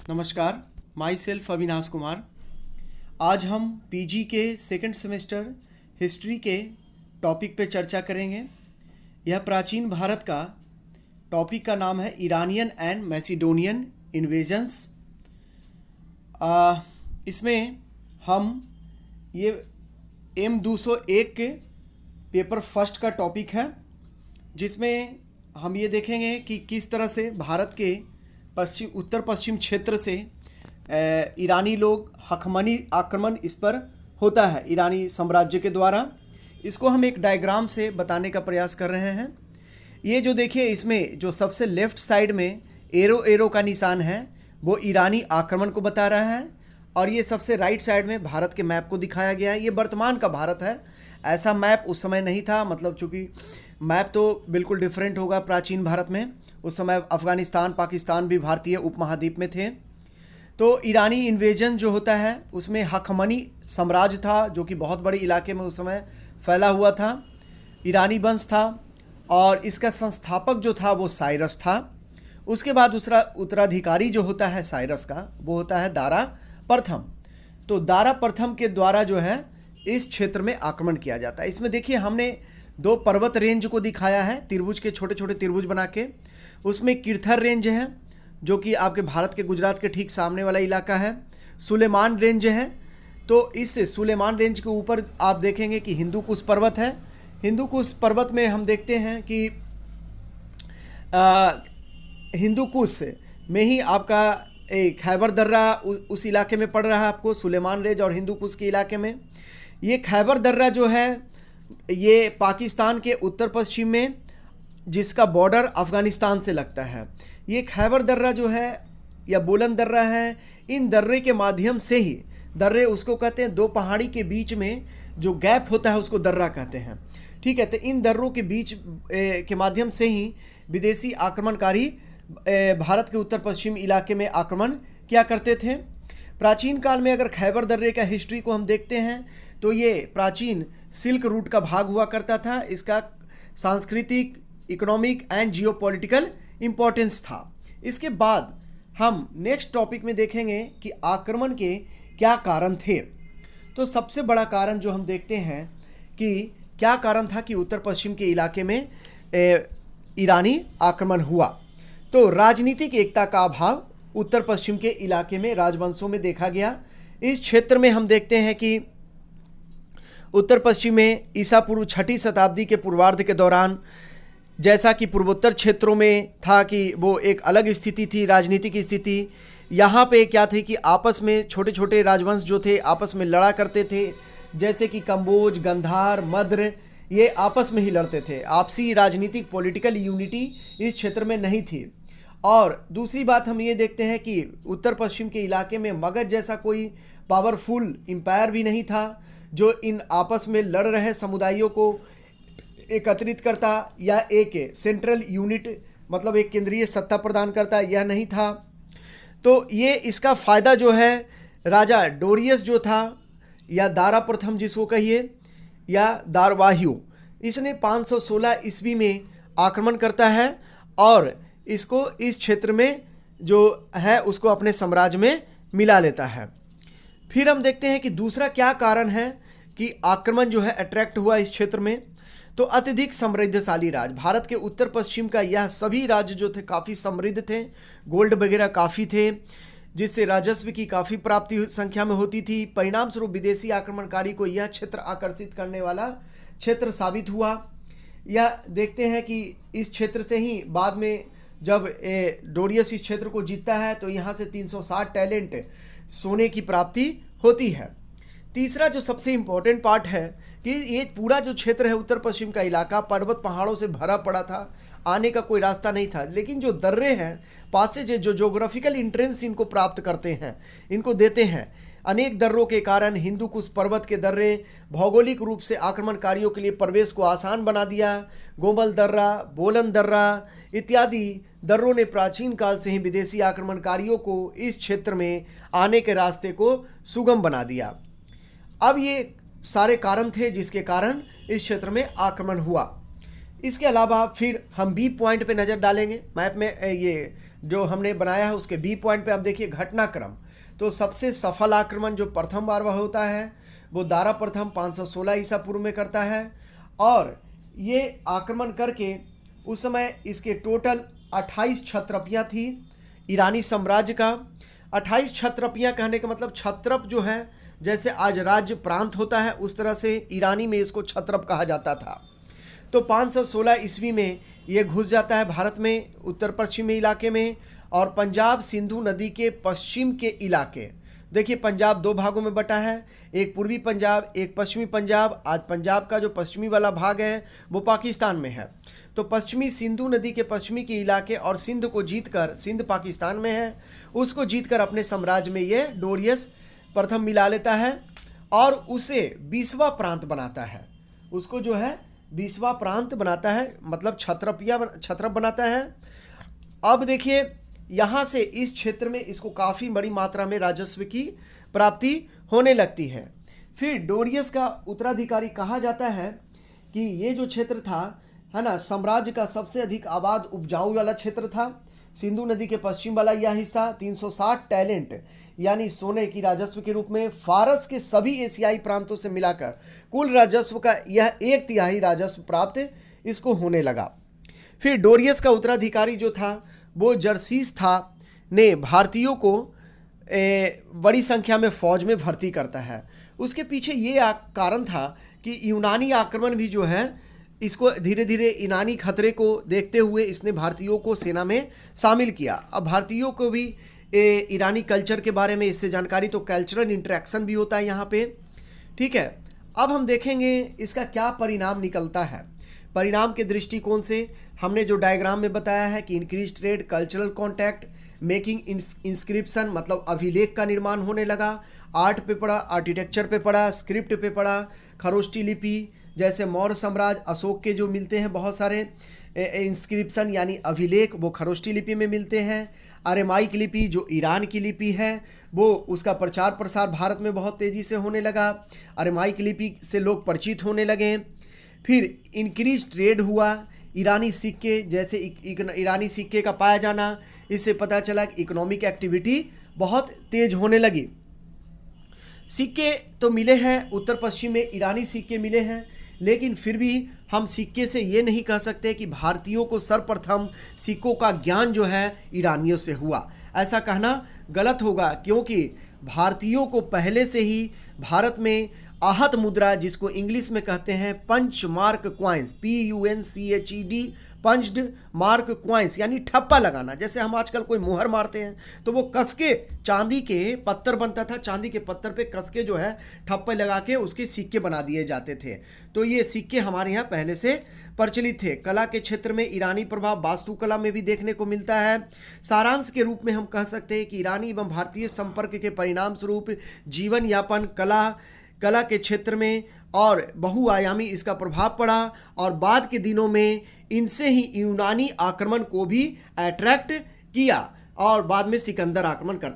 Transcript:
नमस्कार, my self Avinash Kumar. आज हम पीजी के सेकंड सेमेस्टर हिस्ट्री के टॉपिक पे चर्चा करेंगे। यह प्राचीन भारत का टॉपिक का नाम है ईरानियन एंड मैसिडोनियन इन्वेजन्स। इसमें हम ये M201 के पेपर फर्स्ट का टॉपिक है, जिसमें हम ये देखेंगे कि किस तरह से भारत के उत्तर पश्चिम क्षेत्र से ईरानी लोग हकमनी आक्रमण इस पर होता है ईरानी साम्राज्य के द्वारा। इसको हम एक डायग्राम से बताने का प्रयास कर रहे हैं। ये जो देखिए, इसमें जो सबसे लेफ्ट साइड में एरो का निशान है वो ईरानी आक्रमण को बता रहा है, और ये सबसे राइट साइड में भारत के मैप को दिखाया गया है। ये वर्तमान का भारत है, ऐसा मैप उस समय नहीं था। मतलब चूँकि मैप तो बिल्कुल डिफरेंट होगा प्राचीन भारत में। उस समय अफ़गानिस्तान, पाकिस्तान भी भारतीय उपमहाद्वीप में थे। तो ईरानी इन्वेजन जो होता है उसमें हकमनी साम्राज्य था, जो कि बहुत बड़े इलाके में उस समय फैला हुआ था। ईरानी वंश था और इसका संस्थापक जो था वो साइरस था। उसके बाद दूसरा उत्तराधिकारी जो होता है साइरस का वो होता है दारा प्रथम। तो दारा प्रथम के द्वारा जो है इस क्षेत्र में आक्रमण किया जाता है। इसमें देखिए, हमने दो पर्वत रेंज को दिखाया है, त्रिभुज के छोटे छोटे त्रिभुज बना के। उसमें किरथर रेंज है जो कि आपके भारत के गुजरात के ठीक सामने वाला इलाका है। सुलेमान रेंज है, तो इस सुलेमान रेंज के ऊपर आप देखेंगे कि हिंदू कुश पर्वत है। हिंदू कुश पर्वत में हम देखते हैं कि हिंदू कुश में ही आपका एक खैबर दर्रा उस इलाके में पड़ रहा है आपको, सुलेमान रेंज और हिंदू कुश के इलाके में। ये खैबर दर्रा जो है ये पाकिस्तान के उत्तर पश्चिम में, जिसका बॉर्डर अफ़गानिस्तान से लगता है। ये खैबर दर्रा जो है या बोलन दर्रा है, इन दर्रे के माध्यम से ही, दर्रे उसको कहते हैं, दो पहाड़ी के बीच में जो गैप होता है उसको दर्रा कहते हैं। ठीक है, तो इन दर्रों के बीच के माध्यम से ही विदेशी आक्रमणकारी भारत के उत्तर पश्चिम इलाके में आक्रमण किया करते थे। प्राचीन काल में अगर खैबर दर्रे का हिस्ट्री को हम देखते हैं तो ये प्राचीन सिल्क रूट का भाग हुआ करता था। इसका सांस्कृतिक, इकोनॉमिक एंड जियोपॉलिटिकल इम्पोर्टेंस था। इसके बाद हम नेक्स्ट टॉपिक में देखेंगे कि आक्रमण के क्या कारण थे। तो सबसे बड़ा कारण जो हम देखते हैं कि क्या कारण था कि उत्तर पश्चिम के इलाके में ईरानी आक्रमण हुआ। तो राजनीतिक एकता का अभाव उत्तर पश्चिम के इलाके में राजवंशों में देखा गया। इस क्षेत्र में हम देखते हैं कि उत्तर पश्चिम में ईसा पूर्व 6वीं शताब्दी के पूर्वार्ध के दौरान, जैसा कि पूर्वोत्तर क्षेत्रों में था कि वो एक अलग स्थिति थी, राजनीतिक स्थिति। यहाँ पे क्या थी कि आपस में छोटे छोटे राजवंश जो थे आपस में लड़ा करते थे, जैसे कि कंबोज, गंधार, मद्र, ये आपस में ही लड़ते थे। आपसी राजनीतिक पॉलिटिकल यूनिटी इस क्षेत्र में नहीं थी। और दूसरी बात हम ये देखते हैं कि उत्तर पश्चिम के इलाके में मगध जैसा कोई पावरफुल एम्पायर भी नहीं था जो इन आपस में लड़ रहे समुदायों को एकत्रित करता या एक सेंट्रल यूनिट, मतलब एक केंद्रीय सत्ता प्रदान करता, यह नहीं था। तो ये इसका फ़ायदा जो है राजा डोरियस जो था, या दारा प्रथम जिसको कहिए, या दारवाह्यू, इसने 516 ईस्वी में आक्रमण करता है और इसको इस क्षेत्र में जो है उसको अपने साम्राज्य में मिला लेता है। फिर हम देखते हैं कि दूसरा क्या कारण है कि आक्रमण जो है अट्रैक्ट हुआ इस क्षेत्र में। तो अत्यधिक समृद्धशाली राज्य, भारत के उत्तर पश्चिम का यह सभी राज्य जो थे काफ़ी समृद्ध थे, गोल्ड वगैरह काफ़ी थे, जिससे राजस्व की काफ़ी प्राप्ति संख्या में होती थी। परिणाम स्वरूप विदेशी आक्रमणकारी को यह क्षेत्र आकर्षित करने वाला क्षेत्र साबित हुआ। यह देखते हैं कि इस क्षेत्र से ही बाद में जब डोरियस इस क्षेत्र को जीतता है तो यहाँ से 360 टैलेंट सोने की प्राप्ति होती है। तीसरा जो सबसे इम्पोर्टेंट पार्ट है कि ये पूरा जो क्षेत्र है उत्तर पश्चिम का इलाका पर्वत पहाड़ों से भरा पड़ा था, आने का कोई रास्ता नहीं था। लेकिन जो दर्रे हैं, पासेज जो जोग्राफिकल इंट्रेंस इनको प्राप्त करते हैं, इनको देते हैं, अनेक दर्रों के कारण हिंदू कुश पर्वत के दर्रे भौगोलिक रूप से आक्रमणकारियों के लिए प्रवेश को आसान बना दिया। गोमल दर्रा, बोलन दर्रा इत्यादि दर्रों ने प्राचीन काल से ही विदेशी आक्रमणकारियों को इस क्षेत्र में आने के रास्ते को सुगम बना दिया। अब ये सारे कारण थे जिसके कारण इस क्षेत्र में आक्रमण हुआ। इसके अलावा फिर हम बी पॉइंट पे नज़र डालेंगे। मैप में ये जो हमने बनाया है उसके बी पॉइंट पे आप देखिए घटनाक्रम। तो सबसे सफल आक्रमण जो प्रथम बार वह होता है वो दारा प्रथम 516 ईसा पूर्व में करता है, और ये आक्रमण करके उस समय इसके टोटल 28 क्षत्रपियाँ थी ईरानी साम्राज्य का। 28 क्षत्रपियाँ कहने का मतलब क्षत्रप जो है जैसे आज राज्य प्रांत होता है उस तरह से ईरानी में इसको क्षत्रप कहा जाता था। तो 516 ईस्वी में ये घुस जाता है भारत में उत्तर पश्चिमी इलाके में, और पंजाब सिंधु नदी के पश्चिम के इलाके, देखिए पंजाब दो भागों में बटा है, एक पूर्वी पंजाब एक पश्चिमी पंजाब। आज पंजाब का जो पश्चिमी वाला भाग है वो पाकिस्तान में है, तो पश्चिमी सिंधु नदी के पश्चिमी के इलाके और सिंध को जीतकर, सिंध पाकिस्तान में है, उसको जीतकर अपने साम्राज्य में ये डोरियस प्रथम मिला लेता है और उसे 20वां प्रांत बनाता है। उसको जो है 20वां प्रांत बनाता है, मतलब क्षत्रप बनाता है। अब देखिए यहाँ से इस क्षेत्र में इसको काफ़ी बड़ी मात्रा में राजस्व की प्राप्ति होने लगती है। फिर डोरियस का उत्तराधिकारी कहा जाता है कि ये जो क्षेत्र था है ना, साम्राज्य का सबसे अधिक आबाद उपजाऊ वाला क्षेत्र था। सिंधु नदी के पश्चिम वाला यह हिस्सा 360 टैलेंट यानी सोने की राजस्व के रूप में फारस के सभी एशियाई प्रांतों से मिलाकर कुल राजस्व का यह 1/3 राजस्व प्राप्त इसको होने लगा। फिर डोरियस का उत्तराधिकारी जो था वो जर्सीस था ने भारतीयों को बड़ी संख्या में फौज में भर्ती करता है। उसके पीछे ये कारण था कि यूनानी आक्रमण भी जो है इसको धीरे धीरे ईरानी खतरे को देखते हुए इसने भारतीयों को सेना में शामिल किया। अब भारतीयों को भी ईरानी कल्चर के बारे में इससे जानकारी, तो कल्चरल इंटरेक्शन भी होता है यहाँ पे, ठीक है। अब हम देखेंगे इसका क्या परिणाम निकलता है। परिणाम के दृष्टिकोण से हमने जो डायग्राम में बताया है कि increase trade, cultural contact, making inscription मतलब अभिलेख का निर्माण होने लगा, आर्ट पे पड़ा, आर्किटेक्चर पे पड़ा, स्क्रिप्ट पे पड़ा, खरोष्टी लिपि जैसे मौर्य साम्राज्य अशोक के जो मिलते हैं बहुत सारे इंस्क्रिप्शन यानी अभिलेख वो खरोष्टी लिपि में मिलते हैं। अरेमाइक लिपि जो ईरान की लिपि है वो उसका प्रचार प्रसार भारत में बहुत तेज़ी से होने लगा, अरेमाइक लिपि से लोग परिचित होने लगे। फिर इंक्रीज ट्रेड हुआ, ईरानी सिक्के जैसे ईरानी सिक्के का पाया जाना, इससे पता चला कि इकोनॉमिक एक्टिविटी बहुत तेज होने लगी। सिक्के तो मिले हैं उत्तर पश्चिम में, ईरानी सिक्के मिले हैं, लेकिन फिर भी हम सिक्के से ये नहीं कह सकते कि भारतीयों को सर्वप्रथम सिक्कों का ज्ञान जो है ईरानियों से हुआ, ऐसा कहना गलत होगा, क्योंकि भारतीयों को पहले से ही भारत में आहत मुद्रा जिसको इंग्लिश में कहते हैं punch mark coins, PUNCHED, punched mark coins यानी ठप्पा लगाना। जैसे हम आजकल कोई मुहर मारते हैं तो वो कस के चांदी के पत्थर बनता था, चांदी के पत्थर पे कस के जो है ठप्पे लगा के उसके सिक्के बना दिए जाते थे। तो ये सिक्के हमारे यहाँ पहले से प्रचलित थे। कला के क्षेत्र में ईरानी प्रभाव वास्तुकला में भी देखने को मिलता है। सारांश के रूप में हम कह सकते हैं कि ईरानी एवं भारतीय संपर्क के परिणाम स्वरूप जीवन यापन, कला के क्षेत्र में और बहुआयामी इसका प्रभाव पड़ा, और बाद के दिनों में इनसे ही यूनानी आक्रमण को भी अट्रैक्ट किया और बाद में सिकंदर आक्रमण करता